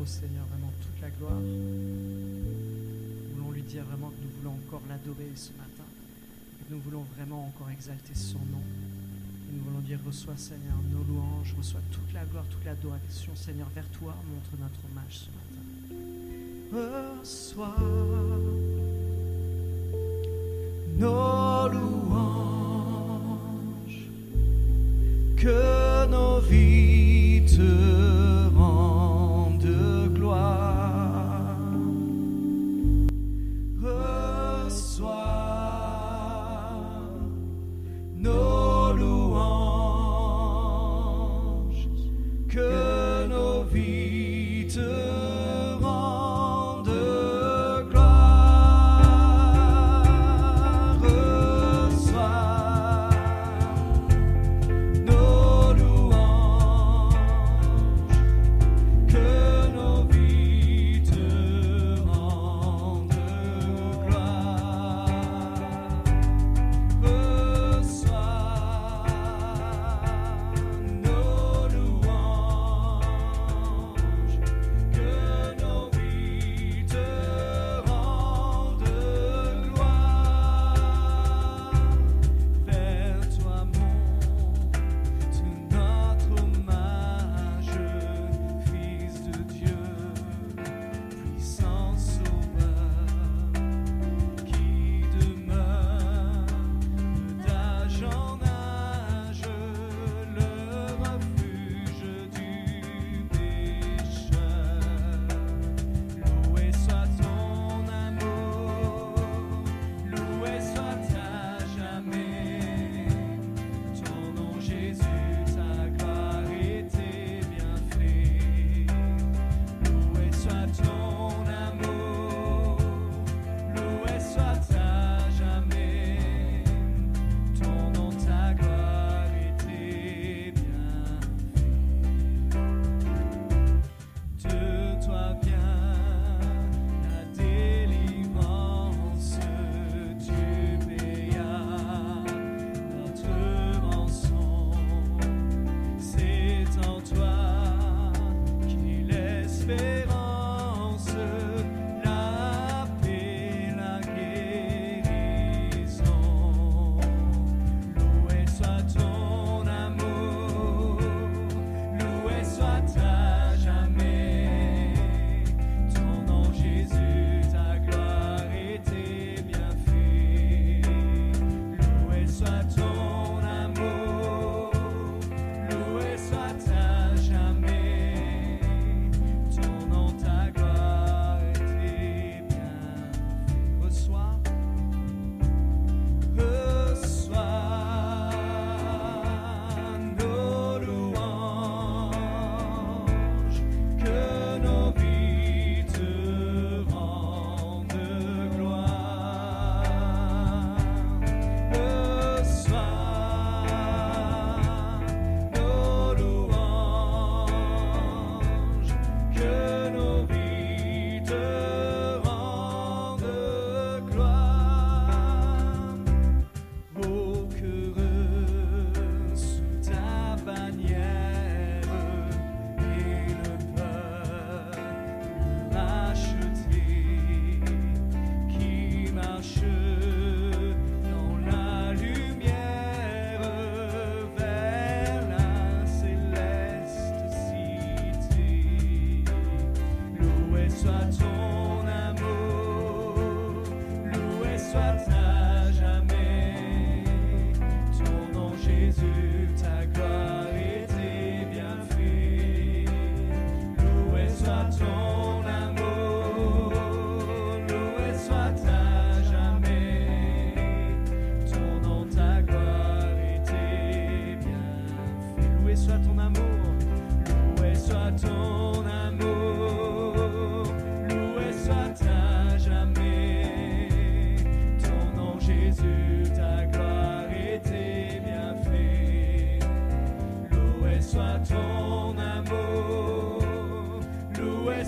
au Seigneur vraiment toute la gloire. Nous voulons lui dire vraiment que nous voulons encore l'adorer ce matin, que nous voulons vraiment encore exalter son nom. Et nous voulons dire, reçois Seigneur nos louanges, reçois toute la gloire, toute l'adoration. Seigneur, vers toi, montre notre hommage ce matin. Reçois nos louanges, que nos vies te rendent gloire. Reçois nos louanges, que nos vies te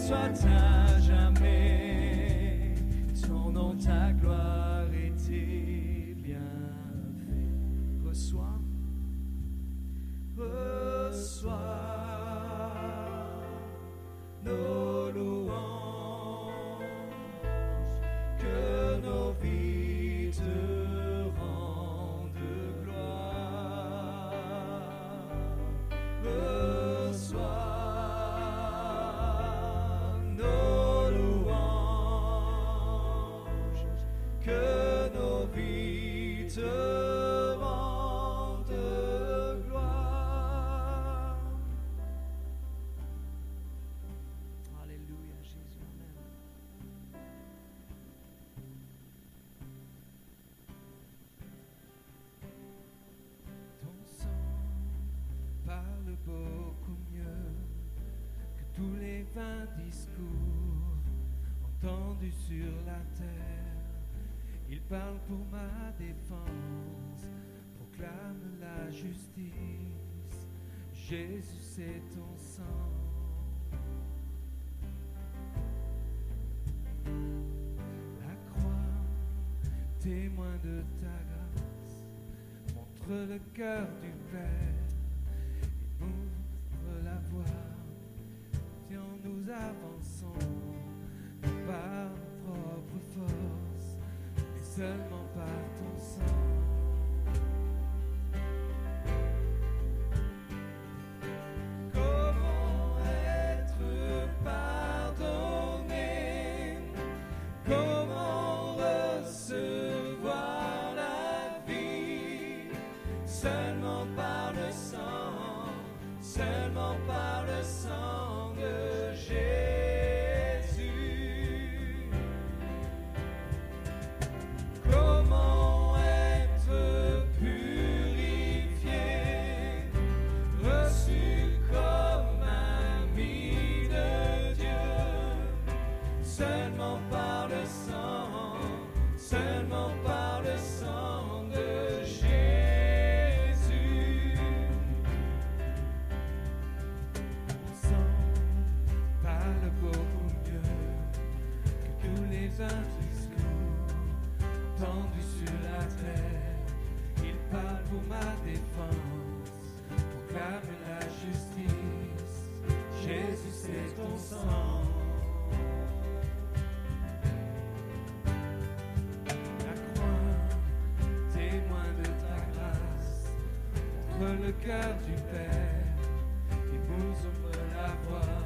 soit à jamais, ton nom, ta gloire et tes bienfaits. Reçois, reçois nos vains discours entendus sur la terre. Il parle pour ma défense, proclame la justice. Jésus, c'est ton sang. La croix, témoin de ta grâce, montre le cœur du Père et ouvre la voie. Tiens, nous avançons, non par nos propres forces, mais seulement par ton sang. Comment être pardonné? Comment recevoir la vie? Seulement par le sang, seulement par le sang de Jésus. Comment être purifié, reçu comme ami de Dieu? Seulement par le sang, seulement par le sang de Jésus. Mon sang parle beaucoup mieux que tous les vains discours entendus sur la terre. Il parle pour ma défense, proclame la justice. Jésus, c'est ton sang. La croix, témoin de ta grâce, montre le cœur du Père et nous ouvre la voie.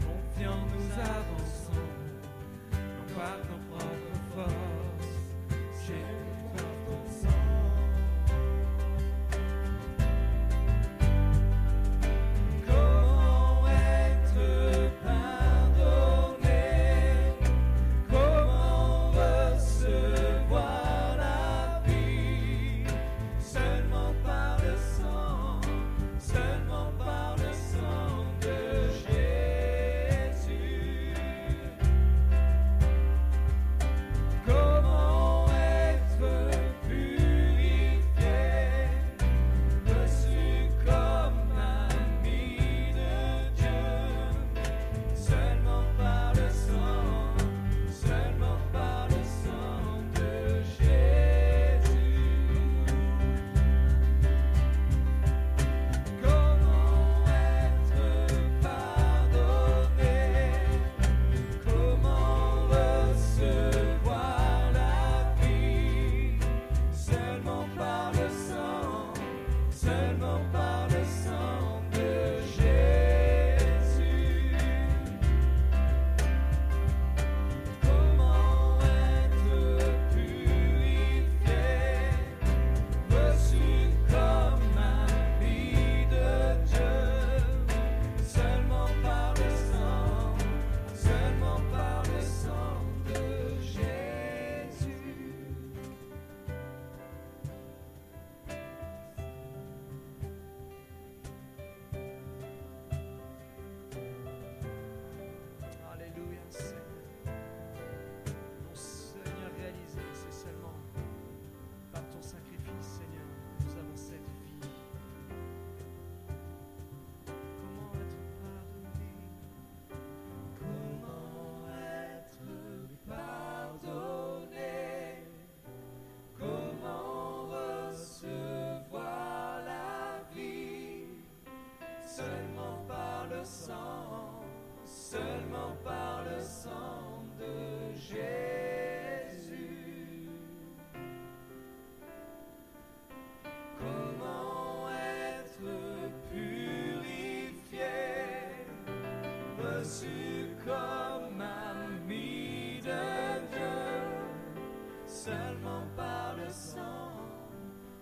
Confiants, nous avançons, non par nos propres forces, Jésus, par ton sang. Comment être pardonné? Comment recevoir la vie? Seulement par le sang, seulement par le sang de Jésus. Comment être purifié, reçu comme ami de Dieu? Seulement par le sang, seulement par le sang de Jésus. Comment être pardonné? Comment recevoir la vie? Seulement par le sang, seulement par le sang de Jésus. Comment être purifié, reçu comme ami de Dieu? Seulement par le sang, seulement par le sang de Jésus. Alléluia, Seigneur. Mon Seigneur réalisé, c'est seulement par ton sacrifice, Seigneur, nous avons cette vie. Comment être pardonné? Comment être pardonné? Comment recevoir la vie? Seulement par le sang, seulement par le sang de Jésus. Comment être purifié, reçu comme ami de Dieu? Seulement par le sang,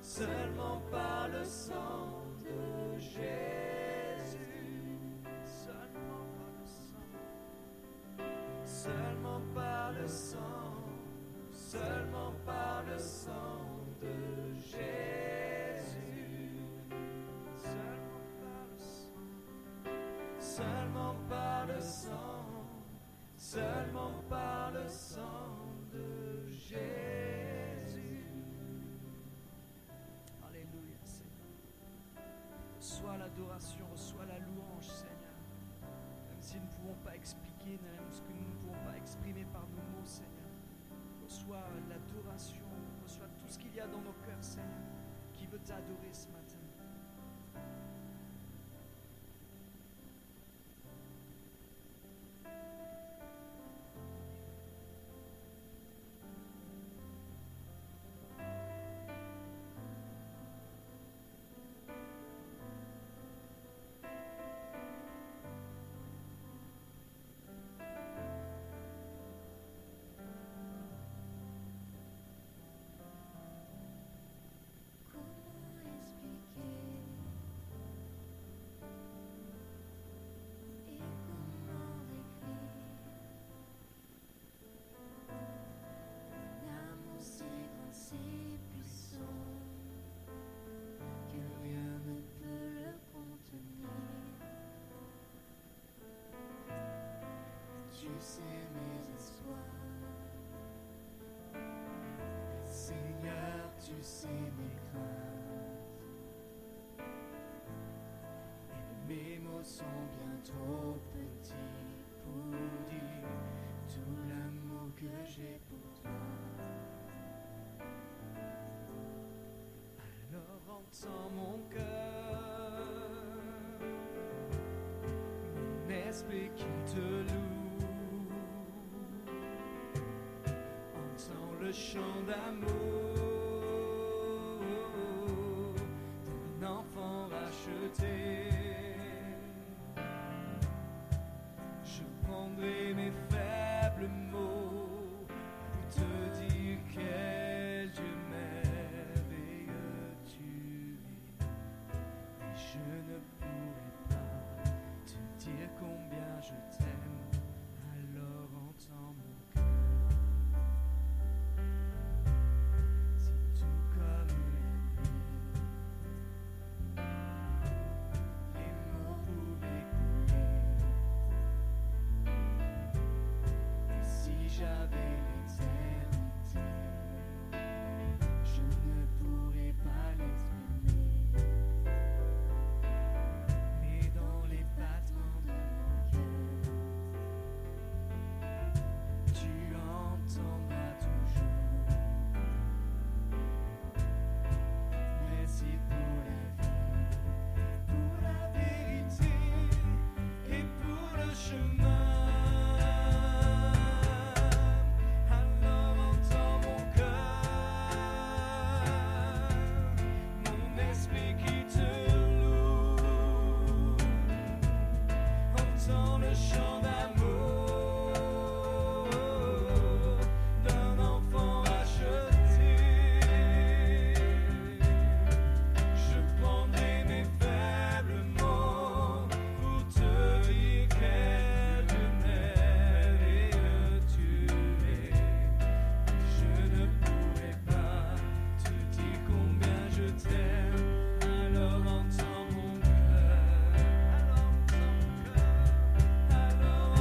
seulement par le sang de Jésus. Seulement par le sang, seulement par le sang, seulement par le sang de Jésus. Seulement par le sang, seulement par par le sang, seulement par le sang de Jésus. Alléluia, Seigneur. Reçois l'adoration, reçois la louange, Seigneur. Même si nous ne pouvons pas expliquer, même ce que nous ne pouvons pas exprimer par nos mots, Seigneur. Reçois l'adoration, reçois tout ce qu'il y a dans nos cœurs, Seigneur, qui veut t'adorer ce matin. Tu sais mes espoirs, Seigneur, tu sais mes craintes, et mes mots sont bien trop petits pour dire tout l'amour que j'ai pour toi. Alors entends mon cœur, mon esprit qui te loue. Le chant d'amour d'un enfant racheté. Je prendrai mes faibles mots pour te dire quel Dieu merveilleux tu es. Et je ne pourrai pas te dire combien je t'aime. Alors entends mon cœur. Alors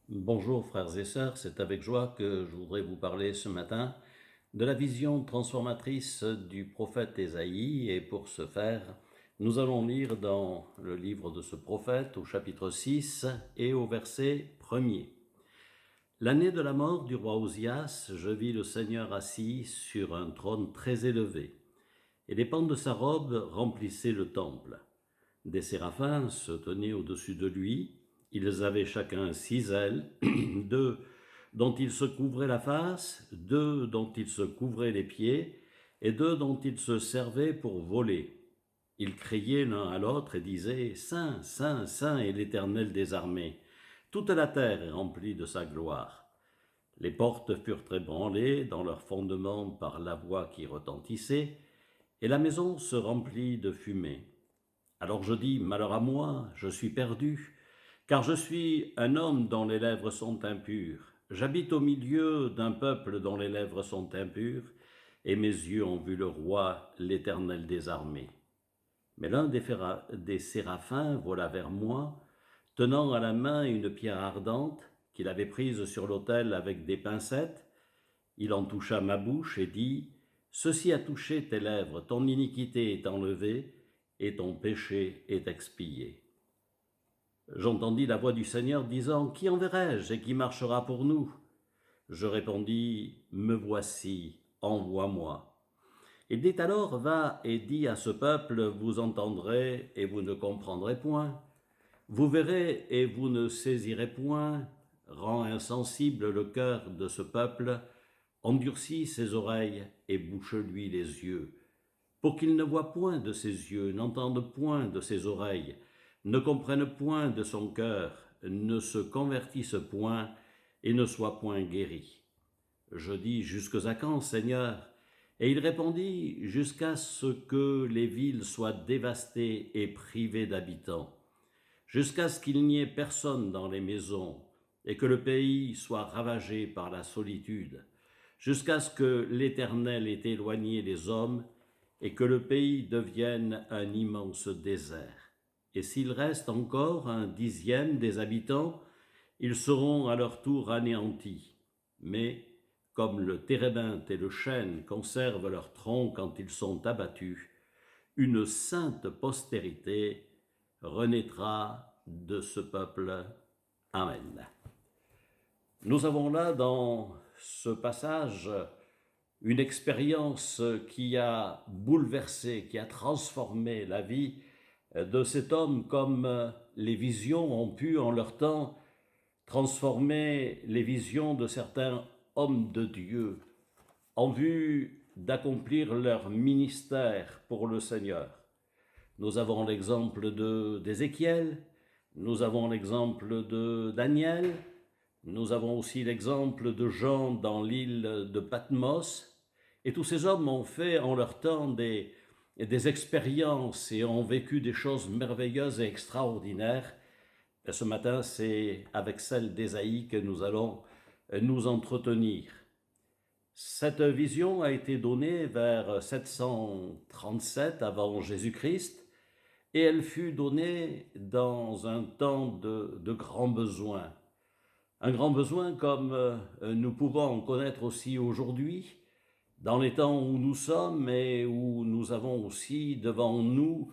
Bonjour frères et sœurs, c'est avec joie que je voudrais vous parler ce matin de la vision transformatrice du prophète Ésaïe, et pour ce faire, nous allons lire dans le livre de ce prophète au chapitre 6 et au verset 1er. L'année de la mort du roi Osias, je vis le Seigneur assis sur un trône très élevé, et les pans de sa robe remplissaient le temple. Des séraphins se tenaient au-dessus de lui. Ils avaient chacun 6 ailes, 2 dont ils se couvraient la face, 2 dont ils se couvraient les pieds, et 2 dont ils se servaient pour voler. Ils criaient l'un à l'autre et disaient « Saint, Saint, Saint est l'Éternel des armées. Toute la terre est remplie de sa gloire. » Les portes furent ébranlées dans leur fondement par la voix qui retentissait, et la maison se remplit de fumée. Alors je dis « Malheur à moi, je suis perdu, car je suis un homme dont les lèvres sont impures. J'habite au milieu d'un peuple dont les lèvres sont impures, et mes yeux ont vu le roi, l'Éternel des armées. » Mais l'un des séraphins vola vers moi, tenant à la main une pierre ardente qu'il avait prise sur l'autel avec des pincettes. Il en toucha ma bouche et dit « Ceci a touché tes lèvres, ton iniquité est enlevée, et ton péché est expié. » J'entendis la voix du Seigneur disant « Qui enverrai-je et qui marchera pour nous ?» Je répondis « Me voici, envoie-moi. » Il dit alors « Va et dis à ce peuple, vous entendrez et vous ne comprendrez point. Vous verrez et vous ne saisirez point. Rends insensible le cœur de ce peuple, endurcis ses oreilles et bouche-lui les yeux, pour qu'il ne voie point de ses yeux, n'entende point de ses oreilles, ne comprenne point de son cœur, ne se convertisse point et ne soit point guéri. » Je dis « Jusqu'à quand, Seigneur ?» Et il répondit « Jusqu'à ce que les villes soient dévastées et privées d'habitants, jusqu'à ce qu'il n'y ait personne dans les maisons et que le pays soit ravagé par la solitude, jusqu'à ce que l'Éternel ait éloigné les hommes et que le pays devienne un immense désert. Et s'il reste encore 1/10 des habitants, ils seront à leur tour anéantis. Mais comme le térébinthe et le chêne conservent leur tronc quand ils sont abattus, une sainte postérité renaîtra de ce peuple. Amen. Nous avons là dans ce passage une expérience qui a bouleversé, qui a transformé la vie de cet homme, comme les visions ont pu en leur temps transformer les visions de certains hommes de Dieu en vue d'accomplir leur ministère pour le Seigneur. Nous avons l'exemple d'Ézéchiel, nous avons l'exemple de Daniel, nous avons aussi l'exemple de Jean dans l'île de Patmos, et tous ces hommes ont fait en leur temps des expériences et ont vécu des choses merveilleuses et extraordinaires. Et ce matin, c'est avec celle d'Ésaïe que nous allons nous entretenir. Cette vision a été donnée vers 737 avant Jésus-Christ, et elle fut donnée dans un temps de grand besoin. Un grand besoin comme nous pouvons en connaître aussi aujourd'hui, dans les temps où nous sommes et où nous avons aussi devant nous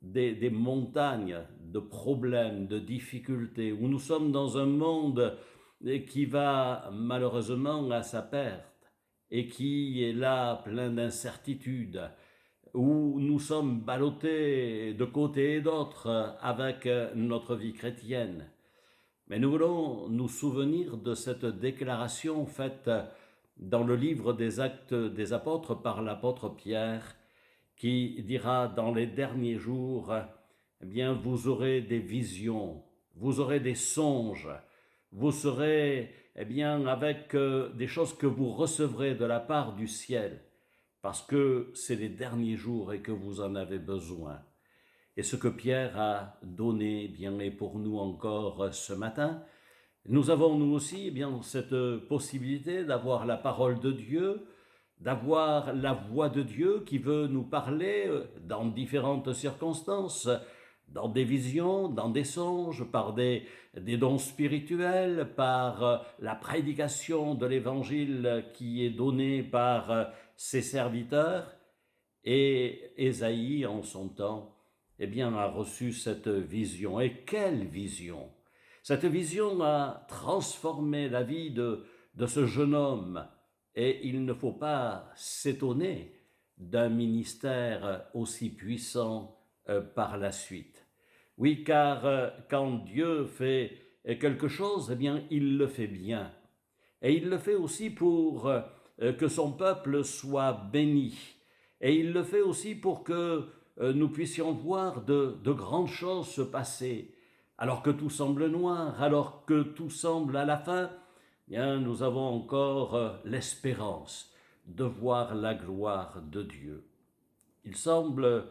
des montagnes de problèmes, de difficultés, où nous sommes dans un monde et qui va malheureusement à sa perte et qui est là plein d'incertitudes, où nous sommes ballottés de côté et d'autre avec notre vie chrétienne. Mais nous voulons nous souvenir de cette déclaration faite dans le livre des Actes des Apôtres par l'apôtre Pierre, qui dira dans les derniers jours, eh bien, vous aurez des visions, vous aurez des songes, vous serez, eh bien, avec des choses que vous recevrez de la part du ciel, parce que c'est les derniers jours et que vous en avez besoin. Et ce que Pierre a donné, eh bien, est pour nous encore ce matin. Nous avons nous aussi, eh bien, cette possibilité d'avoir la parole de Dieu, d'avoir la voix de Dieu qui veut nous parler dans différentes circonstances, dans des visions, dans des songes, par des dons spirituels, par la prédication de l'Évangile qui est donnée par ses serviteurs. Et Ésaïe, en son temps, eh bien, a reçu cette vision. Et quelle vision! Cette vision a transformé la vie de ce jeune homme. Et il ne faut pas s'étonner d'un ministère aussi puissant par la suite. Oui, car quand Dieu fait quelque chose, eh bien, il le fait bien. Et il le fait aussi pour que son peuple soit béni. Et il le fait aussi pour que nous puissions voir de grandes choses se passer. Alors que tout semble noir, alors que tout semble à la fin, bien, nous avons encore l'espérance de voir la gloire de Dieu. Il semble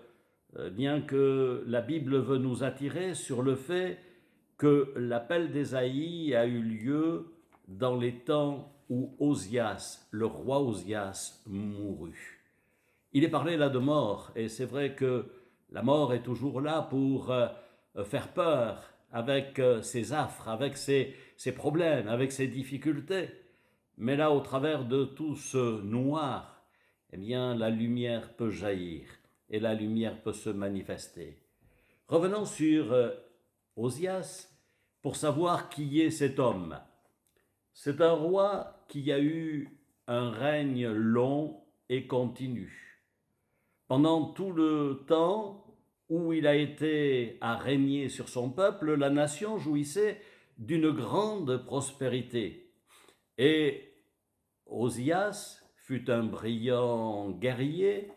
bien que la Bible veut nous attirer sur le fait que l'appel d'Ésaïe a eu lieu dans les temps où Osias, le roi Osias, mourut. Il est parlé là de mort, et c'est vrai que la mort est toujours là pour faire peur avec ses affres, avec ses problèmes, avec ses difficultés. Mais là, au travers de tout ce noir, eh bien, la lumière peut jaillir et la lumière peut se manifester. Revenons sur Osias pour savoir qui est cet homme. C'est un roi qui a eu un règne long et continu. Pendant tout le temps où il a été à régner sur son peuple, la nation jouissait d'une grande prospérité. Et Osias fut un brillant guerrier,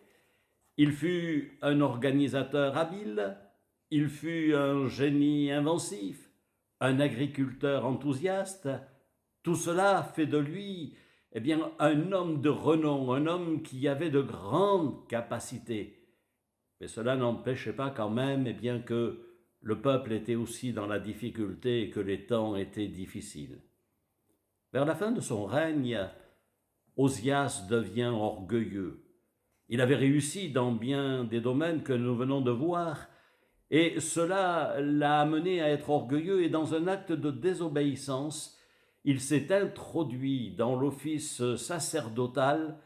il fut un organisateur habile, il fut un génie inventif, un agriculteur enthousiaste. Tout cela fait de lui, eh bien, un homme de renom, un homme qui avait de grandes capacités. Mais cela n'empêchait pas quand même, eh bien, que le peuple était aussi dans la difficulté et que les temps étaient difficiles. Vers la fin de son règne, Osias devient orgueilleux. Il avait réussi dans bien des domaines que nous venons de voir, et cela l'a amené à être orgueilleux, et dans un acte de désobéissance, il s'est introduit dans l'office sacerdotal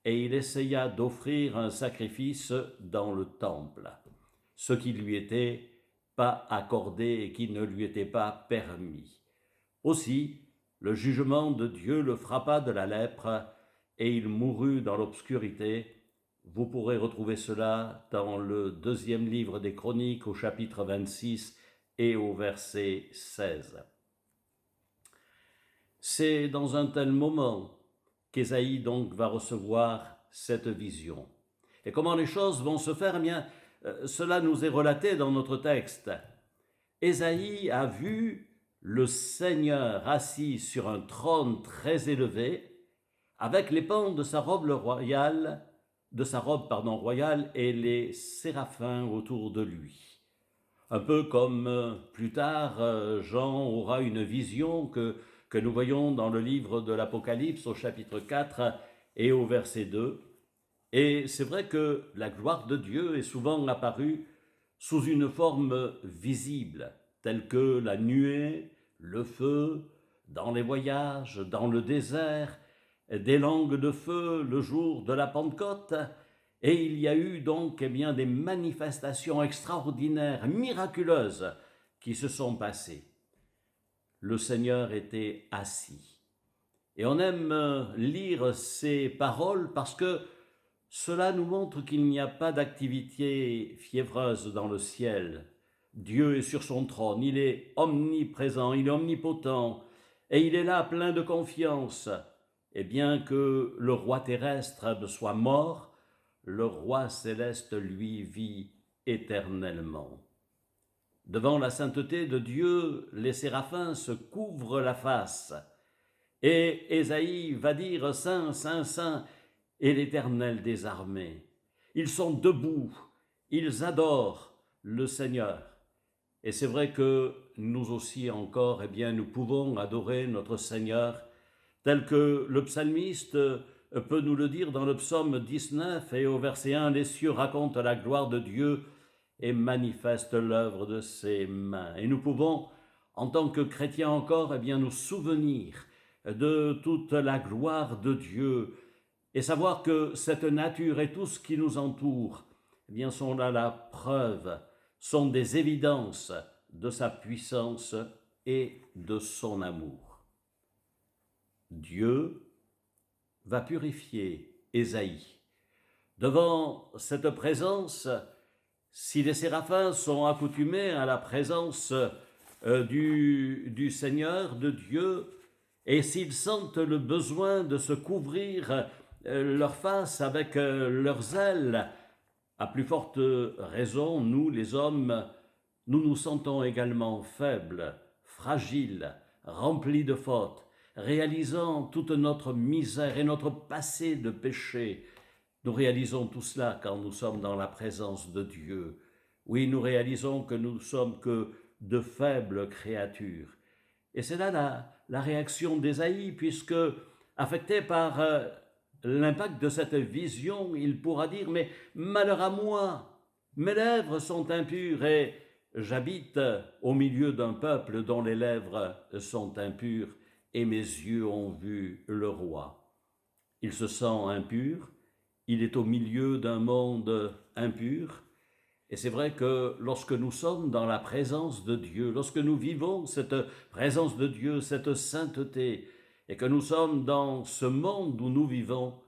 et il essaya d'offrir un sacrifice dans le temple, ce qui ne lui était pas accordé et qui ne lui était pas permis. Aussi, le jugement de Dieu le frappa de la lèpre et il mourut dans l'obscurité. Vous pourrez retrouver cela dans le 2e livre des Chroniques au chapitre 26 et au verset 16. C'est dans un tel moment qu'Ésaïe donc va recevoir cette vision. Et comment les choses vont se faire? Eh bien, cela nous est relaté dans notre texte. Ésaïe a vu le Seigneur assis sur un trône très élevé, avec les pans de sa robe royale, et les séraphins autour de lui. Un peu comme plus tard, Jean aura une vision que nous voyons dans le livre de l'Apocalypse au chapitre 4 et au verset 2. Et c'est vrai que la gloire de Dieu est souvent apparue sous une forme visible, telle que la nuée, le feu, dans les voyages, dans le désert, des langues de feu le jour de la Pentecôte. Et il y a eu donc bien des manifestations extraordinaires, miraculeuses, qui se sont passées. le Seigneur était assis. Et on aime lire ces paroles parce que cela nous montre qu'il n'y a pas d'activité fiévreuse dans le ciel. Dieu est sur son trône, il est omniprésent, il est omnipotent, et il est là plein de confiance. Et bien que le roi terrestre soit mort, le roi céleste, lui, vit éternellement. Devant la sainteté de Dieu, les séraphins se couvrent la face. Et Ésaïe va dire « Saint, Saint, Saint » et l'Éternel des armées. Ils sont debout, ils adorent le Seigneur. Et c'est vrai que nous aussi encore, nous pouvons adorer notre Seigneur, tel que le psalmiste peut nous le dire dans le psaume 19 et au verset 1, « Les cieux racontent la gloire de Dieu et manifestent l'œuvre de ses mains. » Et nous pouvons, en tant que chrétiens encore, nous souvenir de toute la gloire de Dieu et savoir que cette nature et tout ce qui nous entoure sont là la preuve, sont des évidences de sa puissance et de son amour. Dieu va purifier Ésaïe. Devant cette présence, si les séraphins sont accoutumés à la présence du Seigneur, de Dieu, et s'ils sentent le besoin de se couvrir leur face avec leurs ailes, à plus forte raison, nous les hommes, nous nous sentons également faibles, fragiles, remplis de fautes, réalisant toute notre misère et notre passé de péché. Nous réalisons tout cela quand nous sommes dans la présence de Dieu. Oui, nous réalisons que nous ne sommes que de faibles créatures. Et c'est là la réaction d'Ésaïe, puisque, affecté par l'impact de cette vision, il pourra dire « Mais malheur à moi, mes lèvres sont impures et j'habite au milieu d'un peuple dont les lèvres sont impures et mes yeux ont vu le roi. » Il se sent impur, il est au milieu d'un monde impur. Et c'est vrai que lorsque nous sommes dans la présence de Dieu, lorsque nous vivons cette présence de Dieu, cette sainteté, et que nous sommes dans ce monde où nous vivons,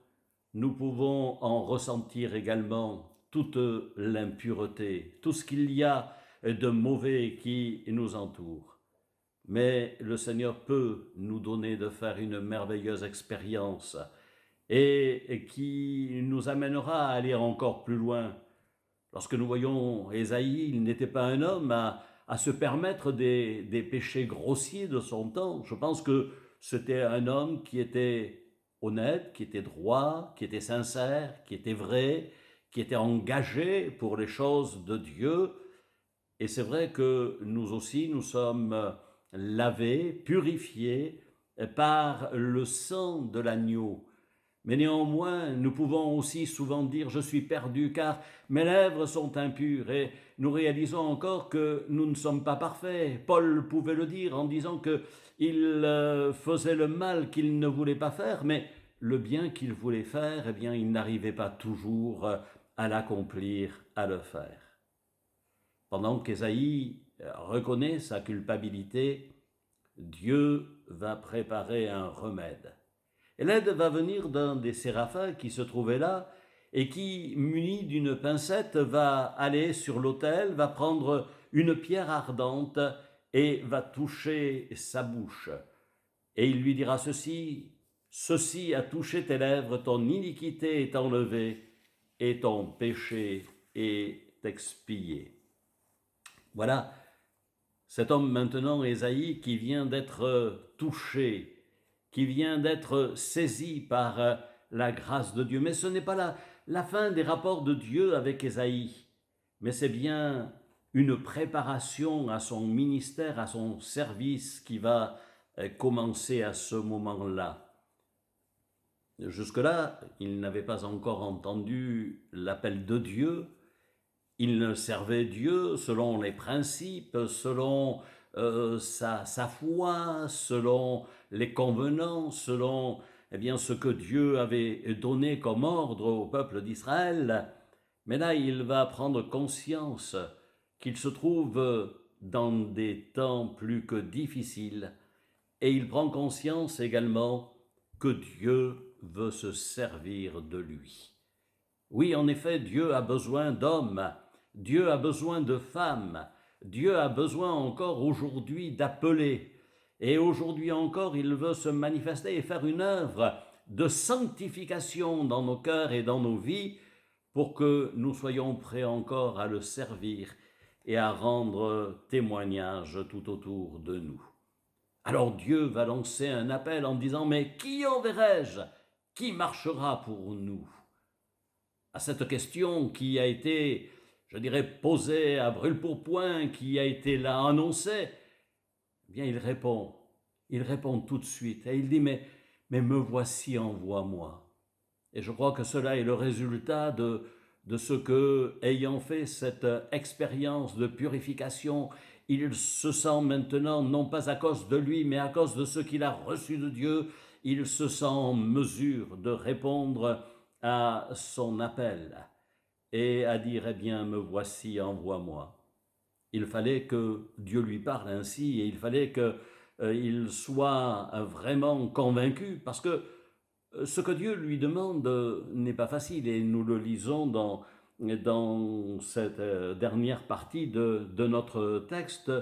nous pouvons en ressentir également toute l'impureté, tout ce qu'il y a de mauvais qui nous entoure. Mais le Seigneur peut nous donner de faire une merveilleuse expérience et qui nous amènera à aller encore plus loin. Lorsque nous voyons Ésaïe, il n'était pas un homme à se permettre des péchés grossiers de son temps. Je pense que c'était un homme qui était honnête, qui était droit, qui était sincère, qui était vrai, qui était engagé pour les choses de Dieu. Et c'est vrai que nous aussi, nous sommes lavés, purifiés par le sang de l'agneau. Mais néanmoins, nous pouvons aussi souvent dire « je suis perdu car mes lèvres sont impures » et nous réalisons encore que nous ne sommes pas parfaits. Paul pouvait le dire en disant qu'il faisait le mal qu'il ne voulait pas faire, mais le bien qu'il voulait faire, il n'arrivait pas toujours à l'accomplir, à le faire. Pendant qu'Ésaïe reconnaît sa culpabilité, Dieu va préparer un remède. Et l'aide va venir d'un des séraphins qui se trouvait là et qui, muni d'une pincette, va aller sur l'autel, va prendre une pierre ardente et va toucher sa bouche. Et il lui dira ceci a touché tes lèvres, ton iniquité est enlevée et ton péché est expié. Voilà cet homme maintenant, Ésaïe, qui vient d'être touché, qui vient d'être saisi par la grâce de Dieu. Mais ce n'est pas la fin des rapports de Dieu avec Ésaïe, mais c'est bien une préparation à son ministère, à son service qui va commencer à ce moment-là. Jusque-là, il n'avait pas encore entendu l'appel de Dieu. Il servait Dieu selon les principes, selon sa foi, selon les convenances, selon ce que Dieu avait donné comme ordre au peuple d'Israël. Mais là, il va prendre conscience qu'il se trouve dans des temps plus que difficiles, et il prend conscience également que Dieu veut se servir de lui. Oui, en effet, Dieu a besoin d'hommes, Dieu a besoin de femmes, Dieu a besoin encore aujourd'hui d'appelés. Et aujourd'hui encore, il veut se manifester et faire une œuvre de sanctification dans nos cœurs et dans nos vies pour que nous soyons prêts encore à le servir et à rendre témoignage tout autour de nous. Alors Dieu va lancer un appel en disant « Mais qui enverrai-je? Qui marchera pour nous ?» À cette question qui a été, je dirais, posée à brûle-pourpoint, qui a été là annoncée, eh bien il répond tout de suite et il dit « Mais me voici, envoie-moi ». Et je crois que cela est le résultat de ce que, ayant fait cette expérience de purification, il se sent maintenant, non pas à cause de lui, mais à cause de ce qu'il a reçu de Dieu, il se sent en mesure de répondre à son appel et à dire « Eh bien, me voici, envoie-moi ». Il fallait que Dieu lui parle ainsi et il fallait qu'il soit vraiment convaincu, parce que ce que Dieu lui demande n'est pas facile, et nous le lisons dans cette dernière partie de notre texte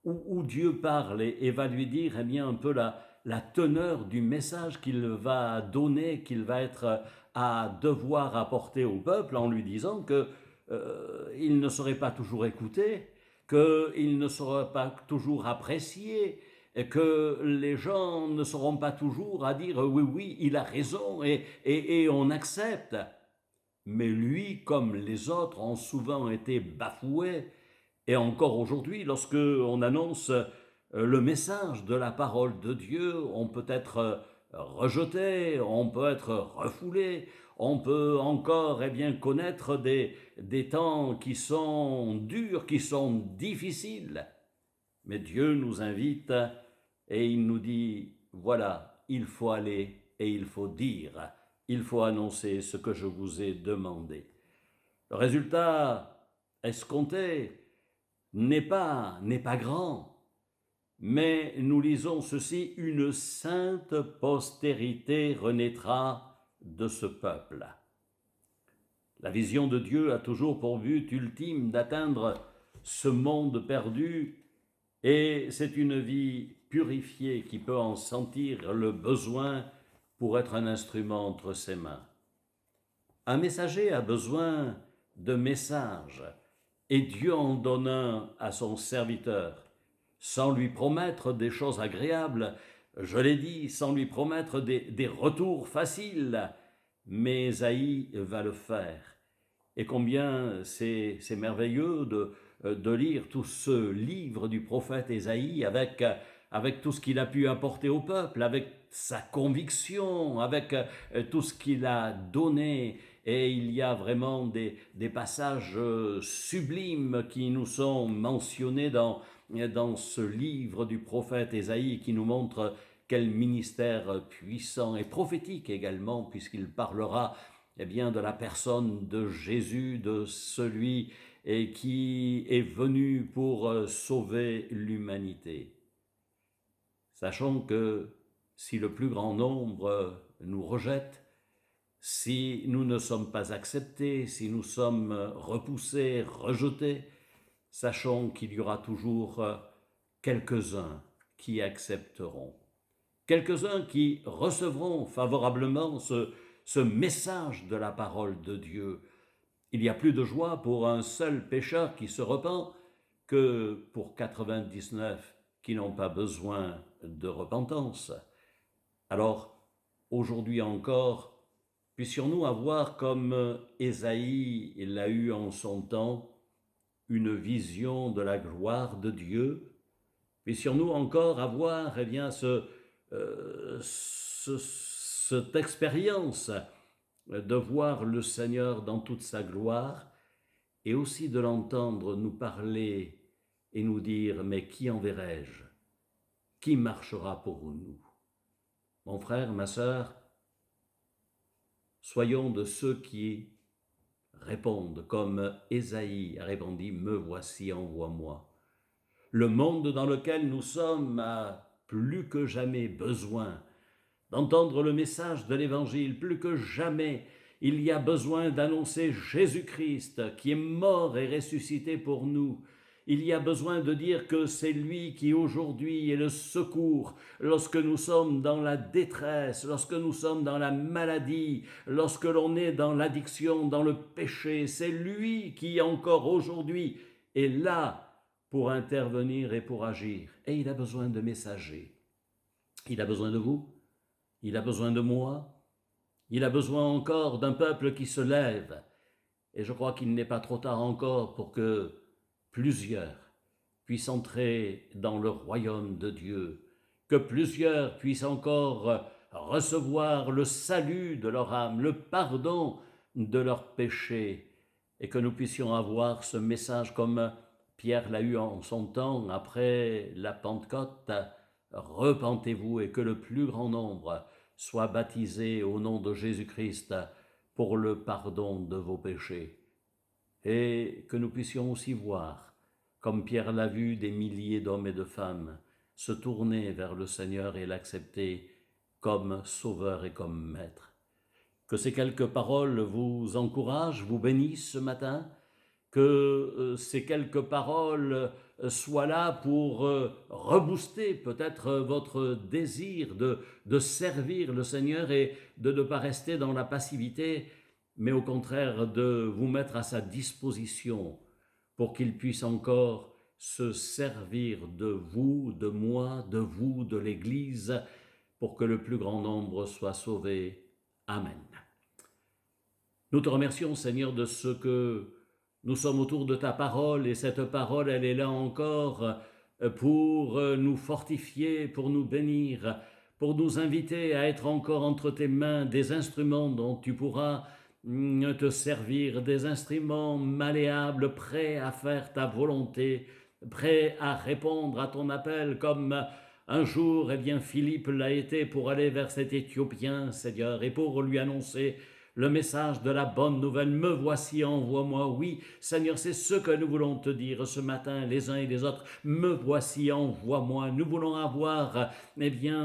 où Dieu parle et va lui dire eh bien, un peu la teneur du message qu'il va donner, qu'il va être à devoir apporter au peuple, en lui disant qu'il ne serait pas toujours écouté, qu'il ne serait pas toujours apprécié, et que les gens ne seront pas toujours à dire oui, il a raison et on accepte. Mais lui, comme les autres, ont souvent été bafoués, et encore aujourd'hui, lorsque on annonce le message de la parole de Dieu, on peut être rejeté, on peut être refoulé, on peut encore connaître des temps qui sont durs, qui sont difficiles. Mais Dieu nous invite et il nous dit, voilà, il faut aller et il faut dire, il faut annoncer ce que je vous ai demandé. Le résultat escompté n'est pas grand, mais nous lisons ceci, une sainte postérité renaîtra de ce peuple. La vision de Dieu a toujours pour but ultime d'atteindre ce monde perdu, et c'est une vie purifiée qui peut en sentir le besoin pour être un instrument entre ses mains. Un messager a besoin de messages, et Dieu en donne un à son serviteur, sans lui promettre des choses agréables, je l'ai dit, sans lui promettre des retours faciles, mais Ésaïe va le faire. Et combien c'est merveilleux de lire tout ce livre du prophète Ésaïe avec tout ce qu'il a pu apporter au peuple, avec sa conviction, avec tout ce qu'il a donné. Et il y a vraiment des passages sublimes qui nous sont mentionnés dans ce livre du prophète Ésaïe, qui nous montre quel ministère puissant et prophétique également, puisqu'il parlera de la personne de Jésus, de celui qui est venu pour sauver l'humanité. Sachons que si le plus grand nombre nous rejette, si nous ne sommes pas acceptés, si nous sommes repoussés, rejetés, sachons qu'il y aura toujours quelques-uns qui accepteront, quelques-uns qui recevront favorablement ce message de la parole de Dieu. Il y a plus de joie pour un seul pécheur qui se repent que pour 99 qui n'ont pas besoin de repentance. Alors, aujourd'hui encore, puissions-nous avoir, comme Ésaïe l'a eu en son temps, une vision de la gloire de Dieu. Puissions-nous encore avoir cette expérience de voir le Seigneur dans toute sa gloire, et aussi de l'entendre nous parler et nous dire « Mais qui enverrai-je? Qui marchera pour nous ?» Mon frère, ma sœur, soyons de ceux qui répondent comme Ésaïe a répondu « Me voici, envoie-moi ». Le monde dans lequel nous sommes a plus que jamais besoin d'entendre le message de l'Évangile, plus que jamais il y a besoin d'annoncer Jésus-Christ qui est mort et ressuscité pour nous. Il y a besoin de dire que c'est lui qui aujourd'hui est le secours lorsque nous sommes dans la détresse, lorsque nous sommes dans la maladie, lorsque l'on est dans l'addiction, dans le péché. C'est lui qui encore aujourd'hui est là pour intervenir et pour agir. Et il a besoin de messagers. Il a besoin de vous, il a besoin de moi, il a besoin encore d'un peuple qui se lève. Et je crois qu'il n'est pas trop tard encore pour que plusieurs puissent entrer dans le royaume de Dieu, que plusieurs puissent encore recevoir le salut de leur âme, le pardon de leurs péchés, et que nous puissions avoir ce message comme Pierre l'a eu en son temps après la Pentecôte. Repentez-vous et que le plus grand nombre soit baptisé au nom de Jésus-Christ pour le pardon de vos péchés. Et que nous puissions aussi voir, comme Pierre l'a vu, des milliers d'hommes et de femmes se tourner vers le Seigneur et l'accepter comme sauveur et comme maître. Que ces quelques paroles vous encouragent, vous bénissent ce matin, que ces quelques paroles soient là pour rebooster peut-être votre désir de servir le Seigneur et de ne pas rester dans la passivité, mais au contraire de vous mettre à sa disposition pour qu'il puisse encore se servir de vous, de moi, de vous, de l'Église, pour que le plus grand nombre soit sauvé. Amen. Nous te remercions, Seigneur, de ce que nous sommes autour de ta parole, et cette parole, elle est là encore pour nous fortifier, pour nous bénir, pour nous inviter à être encore entre tes mains des instruments dont tu pourras te servir, des instruments malléables, prêts à faire ta volonté, prêts à répondre à ton appel, comme un jour, Philippe l'a été pour aller vers cet Éthiopien, Seigneur, et pour lui annoncer le message de la bonne nouvelle. Me voici, envoie-moi. Oui, Seigneur, c'est ce que nous voulons te dire ce matin, les uns et les autres. Me voici, envoie-moi. Nous voulons avoir,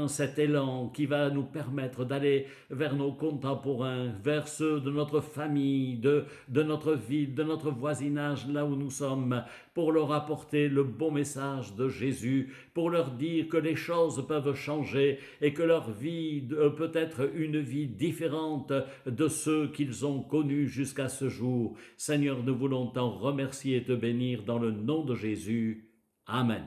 cet élan qui va nous permettre d'aller vers nos contemporains, vers ceux de notre famille, de notre ville, de notre voisinage, là où nous sommes, pour leur apporter le bon message de Jésus, pour leur dire que les choses peuvent changer et que leur vie peut être une vie différente de ceux qu'ils ont connus jusqu'à ce jour. Seigneur, nous voulons t'en remercier et te bénir dans le nom de Jésus. Amen.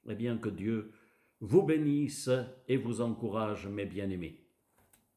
Que Dieu vous bénisse et vous encourage, mes bien-aimés.